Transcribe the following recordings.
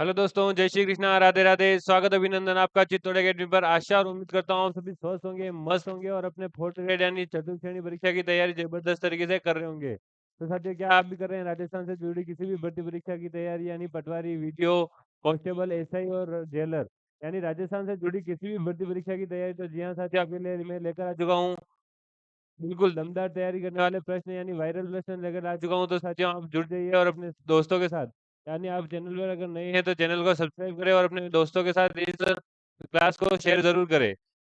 Hello दोस्तों, जय श्री कृष्णा, राधे राधे। स्वागत अभिनंदन आपका चित्तौड़ अकेडमी पर। आशा और उम्मीद करता हूँ आप सभी स्वस्थ होंगे, मस्त होंगे और अपने फोर्थ ग्रेड यानी चतुर्थ श्रेणी परीक्षा की तैयारी जबरदस्त तरीके से कर रहे होंगे। तो साथियों, क्या आप भी कर रहे हैं राजस्थान से जुड़ी किसी भी भर्ती परीक्षा की तैयारी, यानी पटवारी, वीडियो, कांस्टेबल, एसआई और जेलर, यानी राजस्थान से जुड़ी किसी भी भर्ती परीक्षा की तैयारी? तो जी हाँ साथियों, आपके लिए मैं लेकर आ चुका हूँ बिल्कुल दमदार तैयारी करने वाले प्रश्न, यानी वायरल प्रश्न लेकर आ चुका हूँ। तो साथियों, आप जुड़ जाइए और अपने दोस्तों के साथ, यानी आप चैनल पर अगर नए हैं तो चैनल को सब्सक्राइब करें और अपने दोस्तों के साथ इस क्लास को शेयर जरूर करें,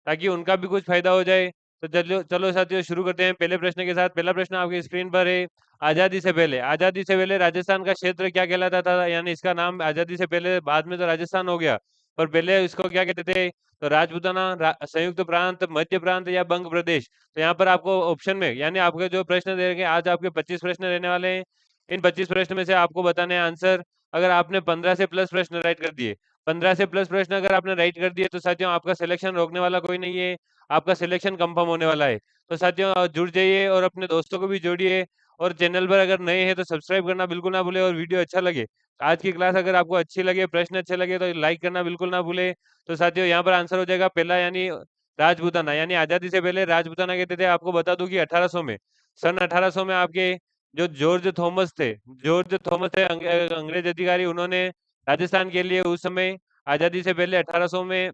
ताकि उनका भी कुछ फायदा हो जाए। तो चलो चलो साथियों, शुरू करते हैं पहले प्रश्न के साथ। पहला प्रश्न आपकी स्क्रीन पर है। आजादी से पहले राजस्थान का क्षेत्र क्या कहलाता था? यानी इसका नाम आजादी से पहले, बाद में तो राजस्थान हो गया, पर पहले इसको क्या कहते थे? तो राजपूताना, संयुक्त प्रांत, मध्य प्रांत या बंग प्रदेश। तो यहाँ पर आपको ऑप्शन में, यानी आपके जो प्रश्न दे रखे हैं, आज आपके 25 प्रश्न रहने वाले हैं। इन 25 प्रश्न में से आपको बताने हैं आंसर। अगर आपने 15 से प्लस प्रश्न राइट कर दिए, 15 से प्लस प्रश्न अगर आपने राइट कर दिए, तो साथियों आपका सिलेक्शन रोकने वाला कोई नहीं है, आपका सिलेक्शन कंफर्म होने वाला है। तो साथियों, जुड़ जाइए और अपने दोस्तों को भी जोड़िए। और चैनल पर अगर नए हैं तो सब्सक्राइब करना बिल्कुल ना भूले। और वीडियो अच्छा लगे, आज की क्लास अगर आपको अच्छी लगे, प्रश्न अच्छे लगे, तो लाइक करना बिल्कुल ना भूले। तो साथियों, यहाँ पर आंसर हो जाएगा पहला, यानी राजपूताना। यानी आजादी से पहले राजपूताना कहते थे। आपको बता दूं कि 1800 में, सन 1800 में आपके जो जॉर्ज थॉमस थे, अंग्रेज अधिकारी, उन्होंने राजस्थान के लिए उस समय आजादी से पहले 1800 में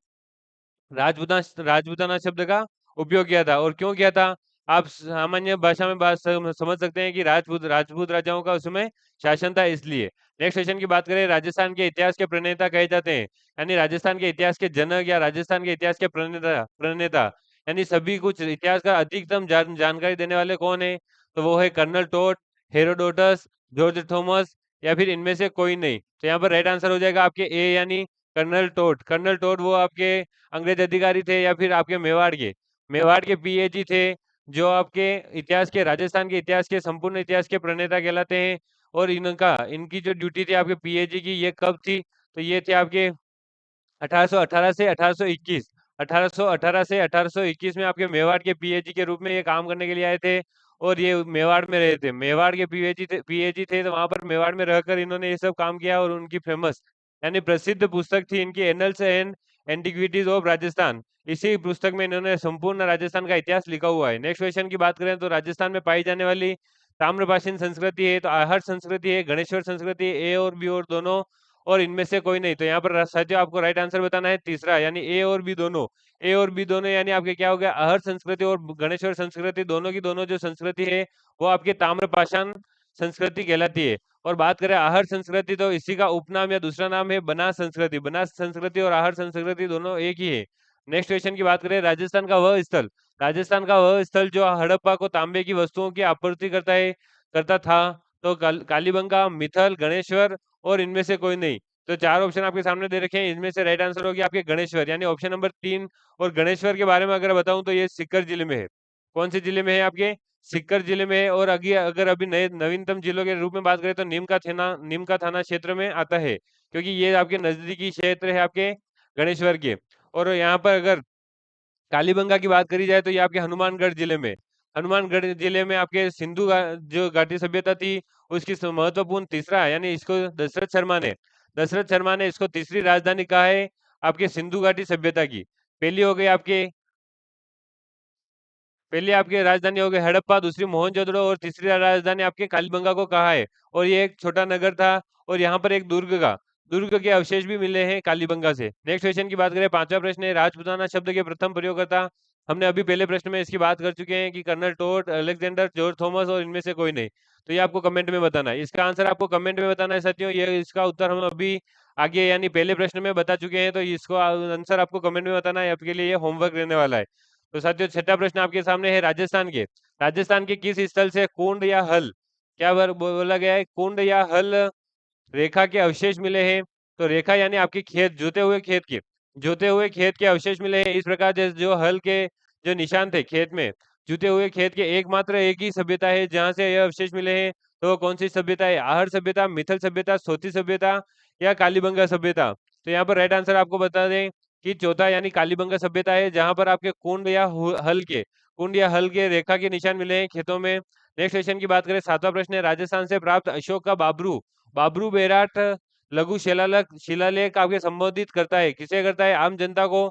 राजपूताना राजपूताना शब्द का उपयोग किया था। और क्यों किया था? आप सामान्य भाषा में बात समझ सकते हैं कि राजपूत राजाओं का उसमें शासन था, इसलिए। नेक्स्ट क्वेश्चन की बात करें, राजस्थान के इतिहास के प्रणेता कहे जाते हैं, यानी राजस्थान के इतिहास के जनक या राजस्थान के इतिहास के प्रणेता प्रणेता यानी सभी कुछ इतिहास का अधिकतम जानकारी देने वाले कौन है? तो वो है कर्नल टोट, हेरोडोटस, जॉर्ज थॉमस, या फिर इनमें से कोई नहीं। तो यहाँ पर राइट आंसर हो जाएगा आपके ए, यानी कर्नल टोट वो आपके अंग्रेज अधिकारी थे, या फिर आपके मेवाड़ के पीएजी थे, जो आपके इतिहास के, राजस्थान के इतिहास के, संपूर्ण इतिहास के प्रणेता कहलाते हैं। और इनकी जो ड्यूटी थी आपके पीएजी की, ये कब थी? तो ये थे आपके 1818 से 1821। 1818 से 1821 में आपके मेवाड़ के पीएजी के रूप में ये काम करने के लिए आए थे। और ये मेवाड़ में रहे थे, मेवाड़ के पीएजी थे, तो वहां पर मेवाड़ में रहकर इन्होंने ये सब काम किया। और उनकी फेमस, यानी प्रसिद्ध पुस्तक थी इनकी, annuls and antiquities of Rajasthan. इसी पुस्तक में इन्होंने संपूर्ण राजस्थान का इतिहास लिखा हुआ है। नेक्स्ट क्वेश्चन की बात करें, तो राजस्थान में पाई जाने वाली ताम्रपाषाण संस्कृति है, तो आहट संस्कृति है, गणेश्वर संस्कृति है, ए और बी और दोनों, और इनमें से कोई नहीं। तो यहाँ पर साथियों आपको राइट आंसर बताना है तीसरा, यानी ए और बी दोनों, यानी आपके क्या हो गया? आहर संस्कृति और गणेश्वर संस्कृति, दोनों की दोनों जो संस्कृति है, वो आपके ताम्रपाषाण संस्कृति कहलाती है। और बात करें आहर संस्कृति, तो इसी का उपनाम या दूसरा नाम है बनास संस्कृति और आहर संस्कृति दोनों एक ही है। नेक्स्ट क्वेश्चन की बात करें, राजस्थान का वह स्थल जो हड़प्पा को तांबे की वस्तुओं की आपूर्ति करता था। तो कालीबंगा, मिथल, गणेश्वर, और इनमें से कोई नहीं। तो चार ऑप्शन आपके सामने दे रखे हैं, इनमें से राइट आंसर होगी आपके गणेश्वर, यानी ऑप्शन नंबर 3। और गणेश्वर के बारे में अगर बताऊं तो ये सीकर जिले में है। कौन से जिले में है? आपके सीकर जिले में है। और अगर अभी नए नवीनतम जिलों के रूप में बात करें तो नीम का थाना क्षेत्र में आता है, क्योंकि ये आपके नजदीकी क्षेत्र है आपके गणेश्वर के। और यहाँ पर अगर कालीबंगा की बात करी जाए तो ये आपके हनुमानगढ़ जिले में आपके जो घाटी सभ्यता थी, उसकी महत्वपूर्ण तीसरा, यानी इसको दशरथ शर्मा ने इसको तीसरी राजधानी कहा है आपके सिंधु घाटी सभ्यता की। पहली हो गई आपके पहली आपकी राजधानी हो गई हड़प्पा, दूसरी मोहनजोदड़ो, और तीसरी राजधानी आपके कालीबंगा को कहा है। और ये एक छोटा नगर था। और यहाँ पर एक दुर्ग के अवशेष भी मिले हैं कालीबंगा से। नेक्स्ट क्वेश्चन की बात करें, पांचवा प्रश्न है, राजपूताना शब्द के प्रथम प्रयोगकर्ता। हमने अभी पहले प्रश्न में इसकी बात कर चुके हैं कि कर्नल टोट, अलेक्जेंडर, जॉर्ज थॉमस, और इनमें से कोई नहीं। तो ये आपको कमेंट में बताना है, इसका आंसर आपको कमेंट में बताना है साथियों। ये इसका उत्तर हम अभी आगे, यानी पहले प्रश्न में बता चुके हैं, तो इसको आंसर आपको कमेंट में बताना है। आपके लिए ये होमवर्क रहने वाला है। तो साथियों, छठा प्रश्न आपके सामने है, राजस्थान के किस स्थल से कुंड या हल, बोला गया है? कुंड या हल रेखा के अवशेष मिले हैं। तो रेखा यानी आपके जोते हुए खेत के अवशेष मिले हैं। इस प्रकार जो हल के जो निशान थे खेत में, जुते हुए खेत के, एकमात्र एक ही सभ्यता है जहां से यह अवशेष मिले हैं। तो वो कौन सी सभ्यता है? आहर सभ्यता, मिथल सभ्यता, सोती सभ्यता, या कालीबंगा सभ्यता। तो यहाँ पर राइट आंसर आपको बता दें कि चौथा, यानी कालीबंगा सभ्यता है, जहां पर आपके कुंड या हल के रेखा के निशान मिले हैं खेतों में। नेक्स्ट क्वेश्चन की बात करें, सातवां प्रश्न है, राजस्थान से प्राप्त अशोक का बाबरू बाबरू बेराट लघु शिलालेख आपके संबोधित करता है, किसे करता है? आम जनता को,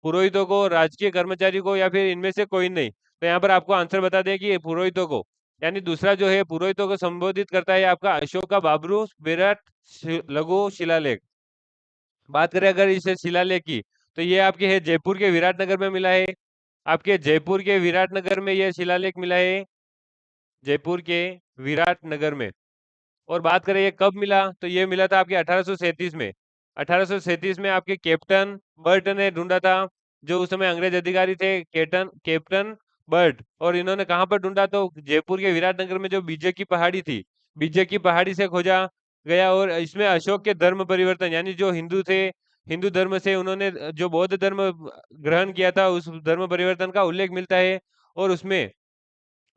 पुरोहितों को, राजकीय कर्मचारी को, या फिर इनमें से कोई नहीं? तो यहाँ पर आपको आंसर बता दें कि ये पुरोहितों को, यानी दूसरा जो है पुरोहितों को संबोधित करता है आपका अशोक का बाबरू विराट लघु शिलालेख। बात करें अगर इस शिलालेख की, तो ये आपके है जयपुर के विराटनगर में मिला है। आपके जयपुर के विराटनगर में यह शिलालेख मिला है, जयपुर के विराटनगर में। और बात करें ये कब मिला, तो ये मिला था आपके 1837 में। 1837 में आपके कैप्टन बर्ट ने ढूंढा था, जो उस समय अंग्रेज अधिकारी थे, कैप्टन कैप्टन बर्ट। और इन्होंने कहाँ पर ढूंढा, तो जयपुर के विराटनगर में जो बीजे की पहाड़ी थी, बीजे की पहाड़ी से खोजा गया। और इसमें अशोक के धर्म परिवर्तन, यानी जो हिंदू थे, हिंदू धर्म से उन्होंने जो बौद्ध धर्म ग्रहण किया था, उस धर्म परिवर्तन का उल्लेख मिलता है। और उसमें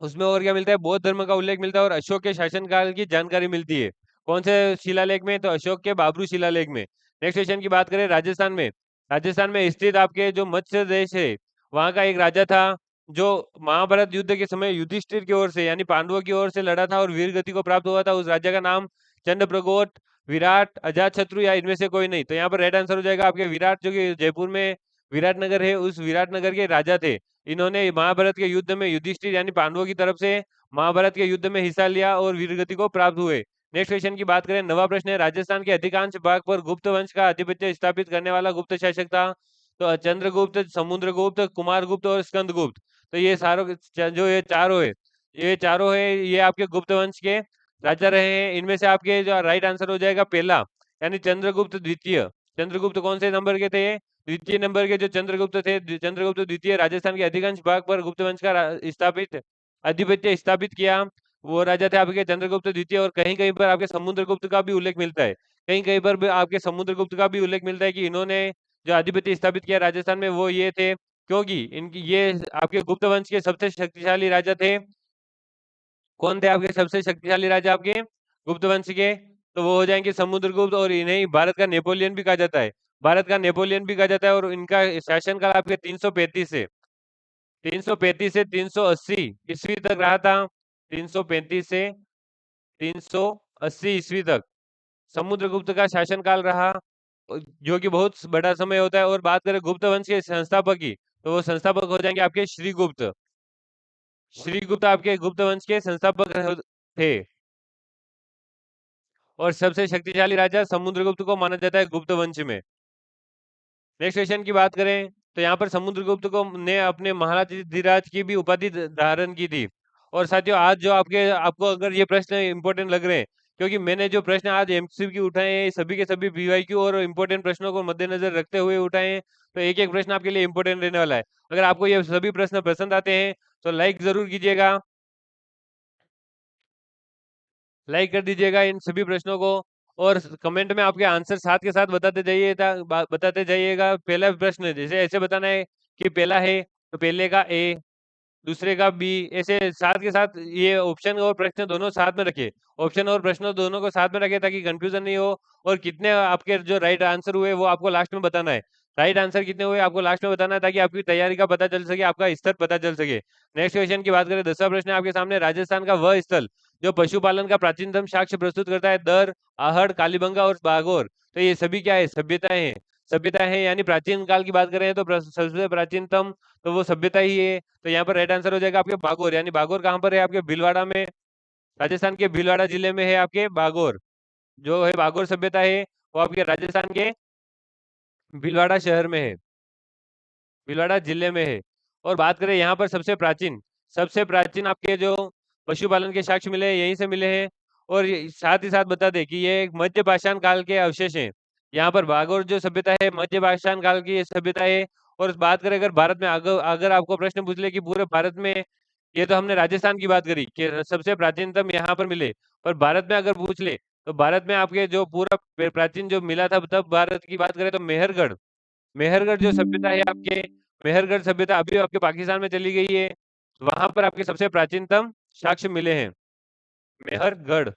उसमें और क्या मिलता है? बौद्ध धर्म का उल्लेख मिलता है और अशोक के शासनकाल की जानकारी मिलती है। कौन से शिलालेख में? तो अशोक के बाबरू शिलालेख में। नेक्स्ट क्वेश्चन की बात करें, राजस्थान में। राजस्थान में स्थित आपके जो मत्स्य देश है, वहां का एक राजा था, जो महाभारत युद्ध के समय युधिष्ठिर की ओर से, यानी पांडवों की ओर से लड़ा था और वीर गति को प्राप्त हुआ था। उस राजा का नाम चंद्रप्रगोट, विराट, अजातशत्रु, या इनमें से कोई नहीं? तो यहाँ पर राइट आंसर हो जाएगा आपके विराट, जो कि जयपुर में विराटनगर है, उस विराटनगर के राजा थे। इन्होंने महाभारत के युद्ध में युधिष्ठिर यानी पांडवों की तरफ से महाभारत के युद्ध में हिस्सा लिया और वीरगति को प्राप्त हुए। नेक्स्ट क्वेश्चन की बात करें, नवा प्रश्न है, राजस्थान के अधिकांश भाग पर गुप्त वंश का आधिपत्य स्थापित करने वाला गुप्त शासक था? तो चंद्रगुप्त, समुद्रगुप्त, कुमारगुप्त और स्कंदगुप्त। तो ये सारों जो ये चारों है, ये चारों है, ये आपके गुप्त वंश के राजा रहे हैं। इनमें से आपके जो राइट आंसर हो जाएगा पहला, यानी चंद्रगुप्त द्वितीय। चंद्रगुप्त कौन से नंबर के थे? द्वितीय नंबर के जो चंद्रगुप्त थे, चंद्रगुप्त द्वितीय, राजस्थान के अधिकांश भाग पर गुप्त वंश का स्थापित आधिपत्य स्थापित किया, वो राजा थे आपके चंद्रगुप्त द्वितीय। और कहीं कहीं पर आपके समुद्रगुप्त का भी उल्लेख मिलता है, कहीं कहीं पर भी आपके समुद्रगुप्त का भी उल्लेख मिलता है कि इन्होंने जो आधिपत्य स्थापित किया राजस्थान में, वो ये थे, क्योंकि इनकी ये आपके गुप्त वंश के सबसे शक्तिशाली राजा थे। कौन थे आपके सबसे शक्तिशाली राजा आपके गुप्त वंश के? तो वो हो जाएंगे समुद्रगुप्त, और इन्हें भारत का नेपोलियन भी कहा जाता है, भारत का नेपोलियन भी कहा जाता है। और इनका शासनकाल आपके 335 से 380 ईस्वी तक रहा था। 335 से 380 ईस्वी तक समुद्रगुप्त का शासनकाल रहा, जो कि बहुत बड़ा समय होता है। और बात करें गुप्त वंश के संस्थापक की, तो वो संस्थापक हो जाएंगे आपके श्रीगुप्त। श्रीगुप्त आपके गुप्त वंश के संस्थापक थे। और सबसे शक्तिशाली राजा समुद्रगुप्त को माना जाता है गुप्त वंश में। नेक्स्ट क्वेश्चन की बात करें, तो यहाँ पर समुद्रगुप्त को ने अपने महाराज की भी उपाधि धारण की थी। और साथियों, आज जो आपको अगर ये प्रश्न इंपॉर्टेंट लग रहे हैं, क्योंकि मैंने जो प्रश्न आज एमसीक्यू उठाए हैं, सभी के सभी बीवाईक्यू और इंपॉर्टेंट प्रश्नों को मद्देनजर रखते हुए उठाए हैं, तो एक एक प्रश्न आपके लिए इंपॉर्टेंट रहने वाला है। अगर आपको ये सभी प्रश्न पसंद आते हैं, तो लाइक जरूर कीजिएगा, लाइक कर दीजिएगा इन सभी प्रश्नों को। और कमेंट में आपके आंसर साथ के साथ बताते जाइएगा। पहला प्रश्न जैसे ऐसे बताना है कि पहला है, तो पहले का ए, दूसरे का बी, ऐसे साथ के साथ ये ऑप्शन और प्रश्न दोनों साथ में रखे, ऑप्शन और प्रश्न दोनों को साथ में रखे, ताकि कंफ्यूजन नहीं हो। और कितने आपके जो राइट आंसर हुए वो आपको लास्ट में बताना है। राइट आंसर कितने हुए आपको लास्ट में बताना है, ताकि आपकी तैयारी का पता चल सके, आपका स्तर पता चल सके। नेक्स्ट क्वेश्चन की बात करें, 10वां प्रश्न है आपके सामने, राजस्थान का वह स्थल जो पशुपालन का प्राचीनतम साक्ष्य प्रस्तुत करता है, दर, आहड़, कालीबंगा और बागोर। तो ये सभी क्या है? सभ्यताएं हैं। सभ्यता है, यानी प्राचीन काल की बात करें तो सबसे प्राचीनतम तो वो सभ्यता ही है। तो यहाँ पर राइट आंसर हो जाएगा आपके बागोर। यानी बागोर कहाँ पर है? आपके भीलवाड़ा में, राजस्थान के भीलवाड़ा जिले में है आपके बागोर। जो है बागोर सभ्यता है, वो आपके राजस्थान के भीलवाड़ा शहर में है, भीलवाड़ा जिले में है। और बात करें यहाँ पर सबसे प्राचीन आपके जो पशुपालन के साक्ष्य मिले हैं, यहीं से मिले हैं। और साथ ही साथ बता दें कि ये एक मध्य पाषाण काल के अवशेष हैं। यहाँ पर बागोर जो सभ्यता है, मध्य पाषाण काल की ये सभ्यता है। और बात करें अगर भारत में, अगर आपको प्रश्न पूछ ले कि पूरे भारत में, ये तो हमने राजस्थान की बात करी कि सबसे प्राचीनतम यहाँ पर मिले, पर भारत में अगर पूछ ले, तो भारत में आपके जो पूरा प्राचीन जो मिला था, तब भारत की बात करें तो मेहरगढ़, मेहरगढ़ जो सभ्यता है आपके, मेहरगढ़ सभ्यता अभी आपके पाकिस्तान में चली गई है, वहां पर आपके सबसे प्राचीनतम साक्ष्य मिले हैं, मेहरगढ़।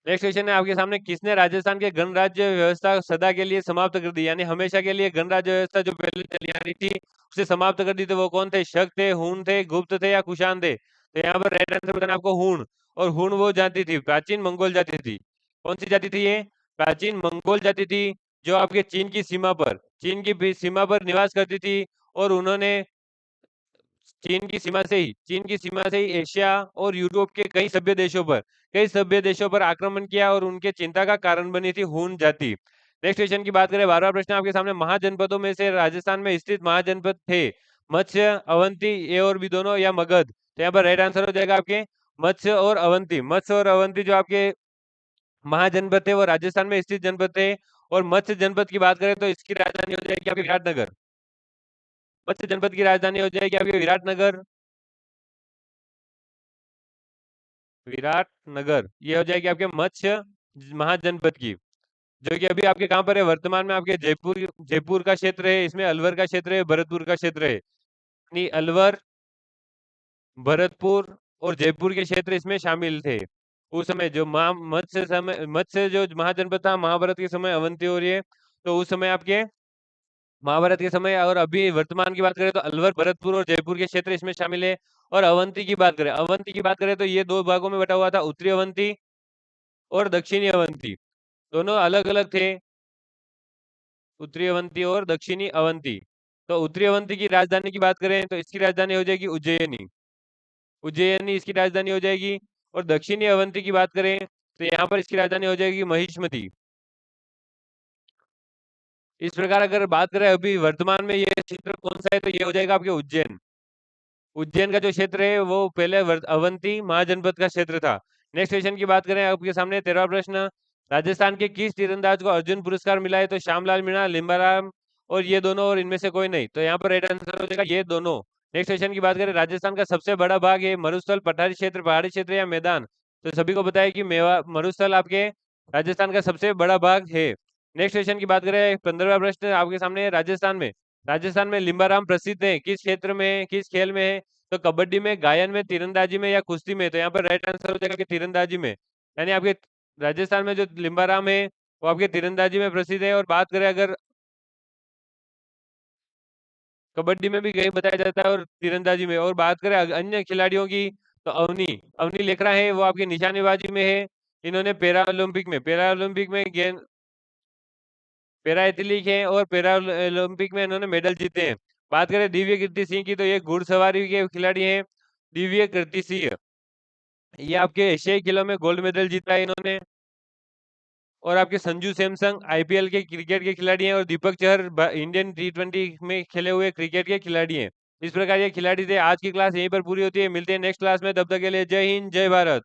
नेक्स्ट क्वेश्चन है आपके सामने, किसने राजस्थान के गणराज्य व्यवस्था सदा के लिए समाप्त कर दी? यानी हमेशा के लिए गणराज्य व्यवस्था जो पहले चली आ रही थी, उसे समाप्त कर दी। तो वो कौन थे? शक थे, हून थे, गुप्त थे, या कुषाण थे? तो यहाँ पर राइट आंसर बताना आपको हूण। और हूण वो जाति थी, प्राचीन मंगोल जाति थी। कौन सी जाति थी ये? प्राचीन मंगोल जाति थी, जो आपके चीन की सीमा पर निवास करती थी। और उन्होंने चीन की सीमा से ही एशिया और यूरोप के कई सभ्य देशों पर आक्रमण किया और उनके चिंता का कारण बनी थी हूण जाति। नेक्स्ट क्वेश्चन की बात करें, 12वां प्रश्न आपके सामने, महाजनपदों में से राजस्थान में स्थित महाजनपद थे मत्स्य, अवंती, ये और भी दोनों, या मगध? तो यहाँ पर राइट आंसर हो जाएगा आपके मत्स्य और अवंती। मत्स्य और अवंती जो आपके महाजनपद थे वो राजस्थान में स्थित जनपद थे। और मत्स्य जनपद की बात करें तो इसकी राजधानी हो जाएगी आपकी विराटनगर। मत्स्य जनपद की राजधानी हो जाएगी आपकी विराटनगर। विराटनगर ये हो जाएगी आपके मत्स्य महाजनपद की, जो कि अभी आपके कहाँ पर है? वर्तमान में आपके जयपुर जयपुर का क्षेत्र है, इसमें अलवर का क्षेत्र है, भरतपुर का क्षेत्र है। यानी अलवर, भरतपुर और जयपुर के क्षेत्र इसमें शामिल थे। उस समय जो मत्स्य जो महाजनपद था महाभारत के समय, अवंती और ये, तो उस समय आपके महाभारत के समय, और अभी वर्तमान की बात करें तो अलवर, भरतपुर और जयपुर के क्षेत्र इसमें शामिल है। और अवंती की बात करें तो ये दो भागों में बटा हुआ था, उत्तरी अवंती और दक्षिणी अवंती, दोनों अलग अलग थे, उत्तरी अवंती और दक्षिणी अवंती। तो उत्तरी अवंती की राजधानी की बात करें तो इसकी राजधानी हो जाएगी उज्जैनी। उज्जैनी इसकी राजधानी हो जाएगी। और दक्षिणी अवंती की बात करें तो यहाँ पर इसकी राजधानी हो जाएगी महिष्मती। इस प्रकार अगर बात करें अभी वर्तमान में ये क्षेत्र कौन सा है, तो ये हो जाएगा आपके उज्जैन। उज्जैन का जो क्षेत्र है वो पहले अवंती महाजनपद का क्षेत्र था। नेक्स्ट क्वेश्चन की बात करें आपके सामने, 13वां प्रश्न, राजस्थान के किस तीरंदाज को अर्जुन पुरस्कार मिला है? तो श्यामलाल मीणा, लिम्बाराम और ये दोनों, और इनमें से कोई नहीं। तो यहाँ पर राइट आंसर हो जाएगा ये दोनों। नेक्स्ट क्वेश्चन की बात करें, राजस्थान का सबसे बड़ा भाग है मरुस्थल, पठारी क्षेत्र, पहाड़ी क्षेत्र या मैदान? तो सभी को पता है कि मेवा मरुस्थल आपके राजस्थान का सबसे बड़ा भाग है। नेक्स्ट क्वेश्चन की बात करें, 15वां प्रश्न आपके सामने, राजस्थान में लिम्बाराम प्रसिद्ध है, किस क्षेत्र में, किस खेल में है? तो कबड्डी में, गायन में, तीरंदाजी में या कुश्ती में? तो यहाँ पर राइट आंसर हो जाएगा कि तीरंदाजी में। यानी आपके राजस्थान में जो लिम्बाराम है वो आपके तीरंदाजी में प्रसिद्ध है। और बात करें अगर कबड्डी में भी कहीं बताया जाता है और तीरंदाजी में, और बात करें अन्य खिलाड़ियों की, तो अवनी अवनी लेखरा है, वो आपकी निशानेबाजी में है। इन्होंने पैरा ओलंपिक में गेंद पैरा एथलीट है और पैरा ओलंपिक में इन्होंने मेडल जीते हैं। बात करें दिव्य कीर्ति सिंह की, तो ये घुड़सवारी के खिलाड़ी हैं, दिव्य कीर्ति सिंह। ये आपके एशियाई खेलों में गोल्ड मेडल जीता है इन्होंने। और आपके संजू सैमसंग आईपीएल के क्रिकेट के खिलाड़ी हैं, और दीपक चहर इंडियन T20 में खेले हुए क्रिकेट के खिलाड़ी हैं। इस प्रकार ये खिलाड़ी थे। आज की क्लास यहीं पर पूरी होती है, मिलते हैं नेक्स्ट क्लास में, तब तक के लिए जय हिंद, जय भारत।